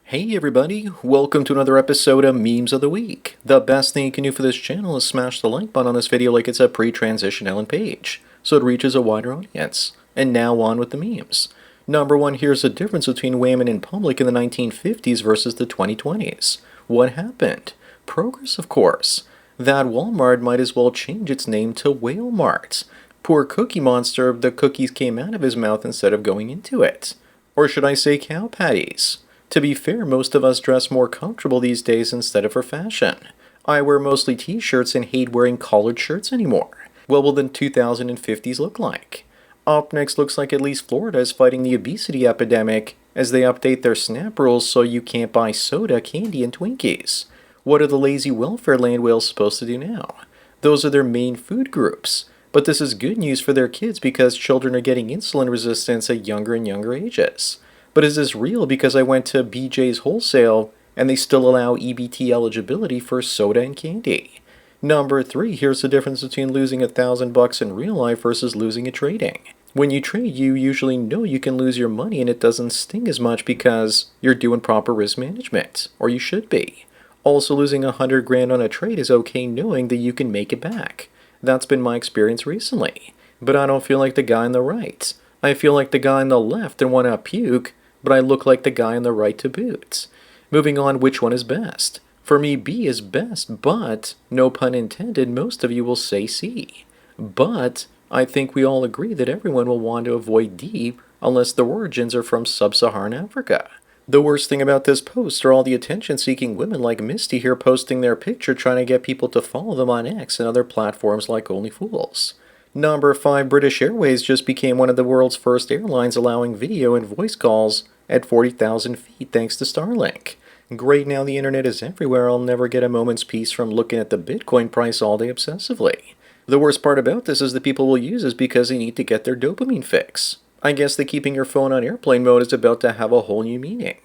Hey everybody, welcome to another episode of Memes of the Week. The best thing you can do for this channel is smash the like button on this video like it's a pre-transition Ellen page, so it reaches a wider audience. And now on with the memes. Number one, here's the difference between women in public in the 1950s versus the 2020s. What happened? Progress, of course. That Walmart might as well change its name to Whale Mart. Poor Cookie Monster, the cookies came out of his mouth instead of going into it. Or should I say cow patties? To be fair, most of us dress more comfortable these days instead of for fashion. I wear mostly t-shirts and hate wearing collared shirts anymore. What will the 2050s look like? Up next looks like at least Florida is fighting the obesity epidemic as they update their SNAP rules so you can't buy soda, candy, and Twinkies. What are the lazy welfare land whales supposed to do now? Those are their main food groups. But this is good news for their kids because children are getting insulin resistance at younger and younger ages. But is this real? Because I went to BJ's Wholesale and they still allow EBT eligibility for soda and candy. Number three, here's the difference between losing $1,000 in real life versus losing it trading. When you trade, you usually know you can lose your money and it doesn't sting as much because you're doing proper risk management, or you should be. Also, losing $100,000 on a trade is okay knowing that you can make it back. That's been my experience recently. But I don't feel like the guy on the right. I feel like the guy on the left and want to puke, but I look like the guy on the right to boot. Moving on, which one is best? For me, B is best, but, no pun intended, most of you will say C. But, I think we all agree that everyone will want to avoid D unless their origins are from sub-Saharan Africa. The worst thing about this post are all the attention-seeking women like Misty here posting their picture trying to get people to follow them on X and other platforms like OnlyFools. Number 5, British Airways just became one of the world's first airlines allowing video and voice calls at 40,000 feet thanks to Starlink. Great, now the internet is everywhere. I'll never get a moment's peace from looking at the Bitcoin price all day obsessively. The worst part about this is that people will use this because they need to get their dopamine fix. I guess that keeping your phone on airplane mode is about to have a whole new meaning.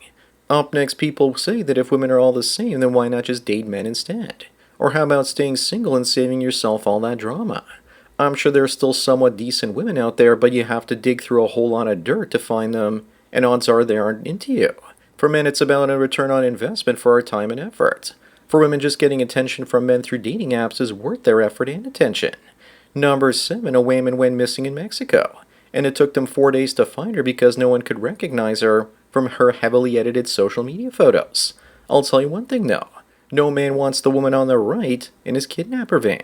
Up next, people say that if women are all the same, then why not just date men instead? Or how about staying single and saving yourself all that drama? I'm sure there are still somewhat decent women out there, but you have to dig through a whole lot of dirt to find them, and odds are they aren't into you. For men, it's about a return on investment for our time and effort. For women, just getting attention from men through dating apps is worth their effort and attention. Number 7, a woman went missing in Mexico, and it took them 4 days to find her because no one could recognize her from her heavily edited social media photos. I'll tell you one thing though, no man wants the woman on the right in his kidnapper van.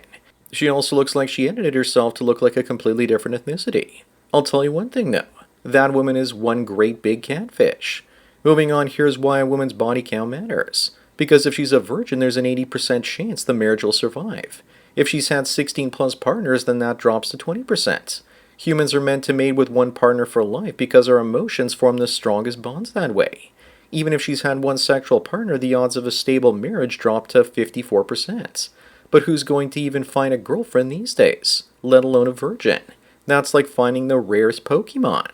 She also looks like she edited herself to look like a completely different ethnicity. I'll tell you one thing though, that woman is one great big catfish. Moving on, here's why a woman's body count matters. Because if she's a virgin, there's an 80% chance the marriage will survive. If she's had 16 plus partners, then that drops to 20%. Humans are meant to mate with one partner for life because our emotions form the strongest bonds that way. Even if she's had one sexual partner, the odds of a stable marriage drop to 54%. But who's going to even find a girlfriend these days, let alone a virgin? That's like finding the rarest Pokemon.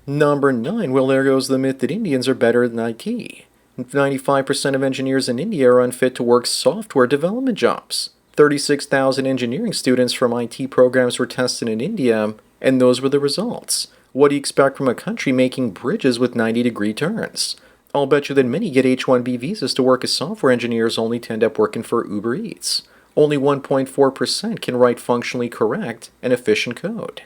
Number 9, well, there goes the myth that Indians are better than IT. 95% of engineers in India are unfit to work software development jobs. 36,000 engineering students from IT programs were tested in India, and those were the results. What do you expect from a country making bridges with 90-degree turns? I'll bet you that many get H-1B visas to work as software engineers only to end up working for Uber Eats. Only 1.4% can write functionally correct and efficient code.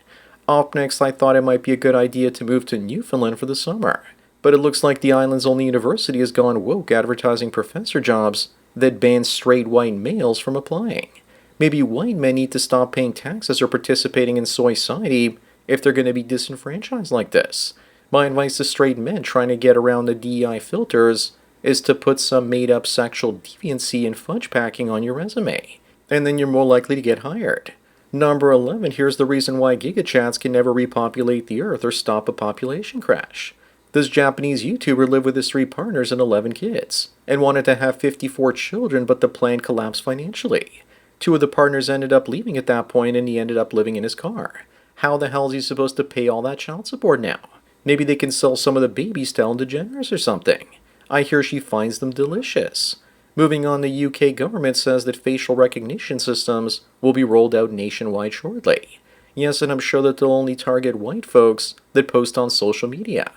Up next, I thought it might be a good idea to move to Newfoundland for the summer. But it looks like the island's only university has gone woke advertising professor jobs that ban straight white males from applying. Maybe white men need to stop paying taxes or participating in society if they're going to be disenfranchised like this. My advice to straight men trying to get around the DEI filters is to put some made-up sexual deviancy and fudge packing on your resume, and then you're more likely to get hired. Number 11, here's the reason why gigachats can never repopulate the earth or stop a population crash. This Japanese YouTuber lived with his 3 partners and 11 kids, and wanted to have 54 children, but the plan collapsed financially. 2 of the partners ended up leaving at that point, and he ended up living in his car. How the hell is he supposed to pay all that child support now? Maybe they can sell some of the babies to Ellen DeGeneres or something. I hear she finds them delicious. Moving on, the UK government says that facial recognition systems will be rolled out nationwide shortly. Yes, and I'm sure that they'll only target white folks that post on social media.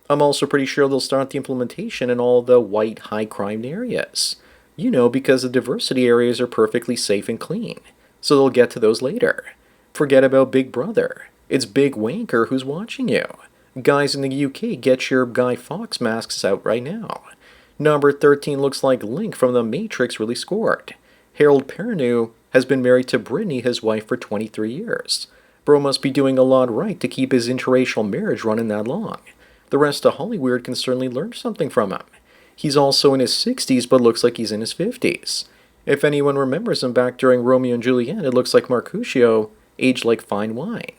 I'm also pretty sure they'll start the implementation in all the white high crime areas. Because the diversity areas are perfectly safe and clean. So they'll get to those later. Forget about Big Brother. It's Big Wanker who's watching you. Guys in the UK, get your Guy Fawkes masks out right now. Number 13 looks like Link from The Matrix really scored. Harold Perrineau has been married to Brittany, his wife, for 23 years. Bro must be doing a lot right to keep his interracial marriage running that long. The rest of Hollywood can certainly learn something from him. He's also in his 60s but looks like he's in his 50s. If anyone remembers him back during Romeo and Juliet, it looks like Mercutio, aged like fine wine.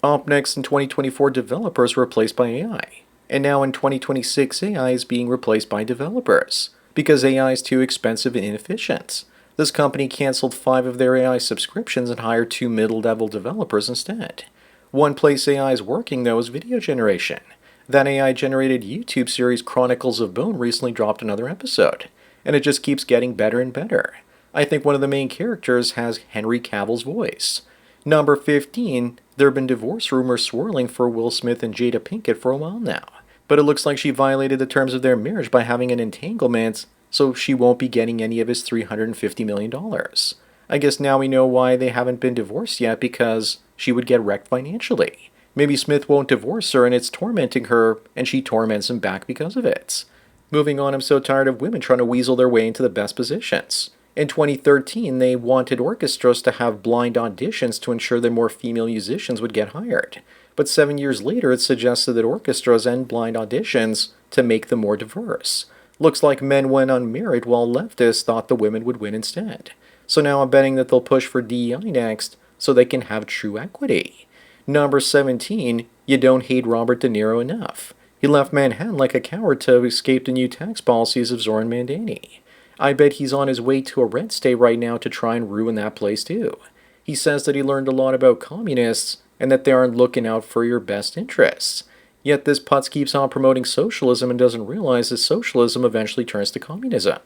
Up next in 2024, developers were replaced by AI. And now in 2026, AI is being replaced by developers because AI is too expensive and inefficient. This company canceled 5 of their AI subscriptions and hired 2 middle-level developers instead. One place AI is working, though, is video generation. That AI-generated YouTube series Chronicles of Bone recently dropped another episode, and it just keeps getting better and better. I think one of the main characters has Henry Cavill's voice. Number 15, there have been divorce rumors swirling for Will Smith and Jada Pinkett for a while now, but it looks like she violated the terms of their marriage by having an entanglement, so she won't be getting any of his $350 million. I guess now we know why they haven't been divorced yet, because she would get wrecked financially. Maybe Smith won't divorce her and it's tormenting her, and she torments him back because of it. Moving on, I'm so tired of women trying to weasel their way into the best positions. In 2013, they wanted orchestras to have blind auditions to ensure that more female musicians would get hired. But 7 years later, it's suggested that orchestras end blind auditions to make them more diverse. Looks like men went unmarried while leftists thought the women would win instead. So now I'm betting that they'll push for DEI next so they can have true equity. Number 17, you don't hate Robert De Niro enough. He left Manhattan like a coward to escape the new tax policies of Zoran Mandani. I bet he's on his way to a red state right now to try and ruin that place too. He says that he learned a lot about communists and that they aren't looking out for your best interests. Yet this putz keeps on promoting socialism and doesn't realize that socialism eventually turns to communism.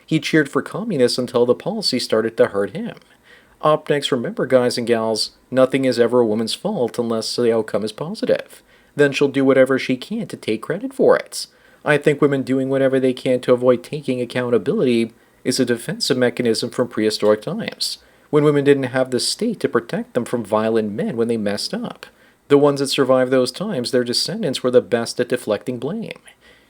He cheered for communists until the policy started to hurt him. Up next, remember guys and gals, nothing is ever a woman's fault unless the outcome is positive. Then she'll do whatever she can to take credit for it. I think women doing whatever they can to avoid taking accountability is a defensive mechanism from prehistoric times, when women didn't have the state to protect them from violent men when they messed up. The ones that survived those times, their descendants were the best at deflecting blame.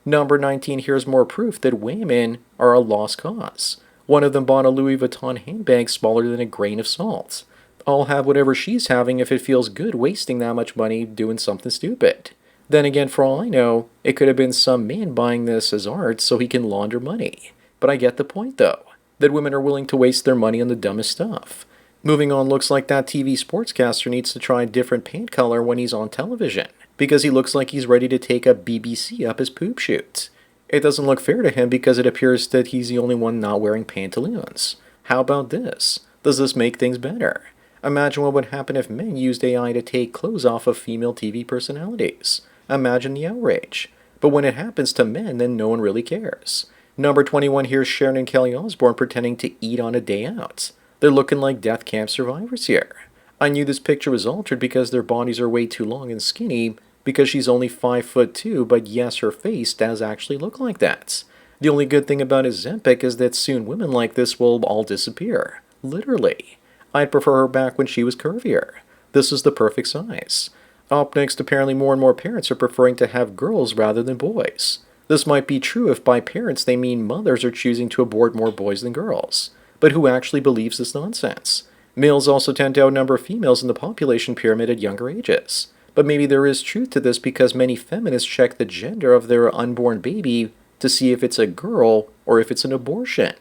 Number 19, here's more proof that women are a lost cause. One of them bought a Louis Vuitton handbag smaller than a grain of salt. I'll have whatever she's having if it feels good wasting that much money doing something stupid. Then again, for all I know, it could have been some man buying this as art so he can launder money. But I get the point though, that women are willing to waste their money on the dumbest stuff. Moving on, looks like that TV sportscaster needs to try a different paint color when he's on television, because he looks like he's ready to take a BBC up his poop chute. It doesn't look fair to him because it appears that he's the only one not wearing pantaloons. How about this? Does this make things better? Imagine what would happen if men used AI to take clothes off of female TV personalities. Imagine the outrage. But when it happens to men, then no one really cares. Number 21, here's Sharon and Kelly Osbourne pretending to eat on a day out. They're looking like death camp survivors here. I knew this picture was altered because their bodies are way too long and skinny, because she's only 5'2", but yes, her face does actually look like that. The only good thing about Ozempic is that soon women like this will all disappear. Literally. I'd prefer her back when she was curvier. This is the perfect size. Up next, apparently more and more parents are preferring to have girls rather than boys. This might be true if by parents they mean mothers are choosing to abort more boys than girls. But who actually believes this nonsense? Males also tend to outnumber females in the population pyramid at younger ages. But maybe there is truth to this because many feminists check the gender of their unborn baby to see if it's a girl or if it's an abortion.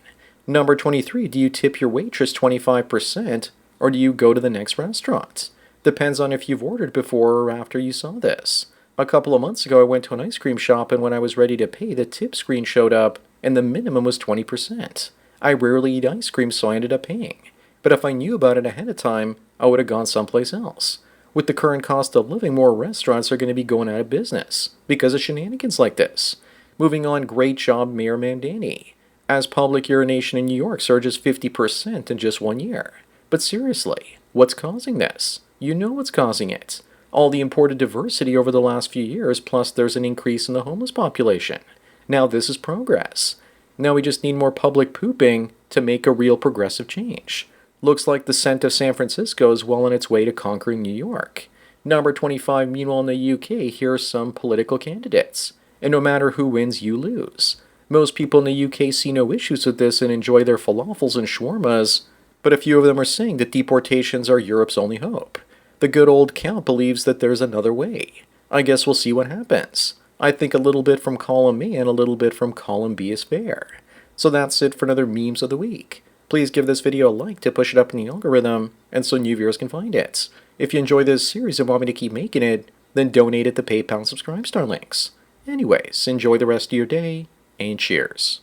Number 23, do you tip your waitress 25% or do you go to the next restaurant? Depends on if you've ordered before or after you saw this. A couple of months ago I went to an ice cream shop and when I was ready to pay, the tip screen showed up and the minimum was 20%. I rarely eat ice cream, so I ended up paying. But if I knew about it ahead of time, I would have gone someplace else. With the current cost of living, more restaurants are going to be going out of business because of shenanigans like this. Moving on, great job, Mayor Mandani. As public urination in New York surges 50% in just 1 year. But seriously, what's causing this? You know what's causing it. All the imported diversity over the last few years, plus there's an increase in the homeless population. Now this is progress. Now we just need more public pooping to make a real progressive change. Looks like the scent of San Francisco is well on its way to conquering New York. Number 25, meanwhile in the UK, here are some political candidates. And no matter who wins, you lose. Most people in the UK see no issues with this and enjoy their falafels and shawarmas, but a few of them are saying that deportations are Europe's only hope. The good old Count believes that there's another way. I guess we'll see what happens. I think a little bit from column A and a little bit from column B is fair. So that's it for another Memes of the Week. Please give this video a like to push it up in the algorithm, and so new viewers can find it. If you enjoy this series and want me to keep making it, then donate at the PayPal and Subscribe Star links. Anyways, enjoy the rest of your day, and cheers.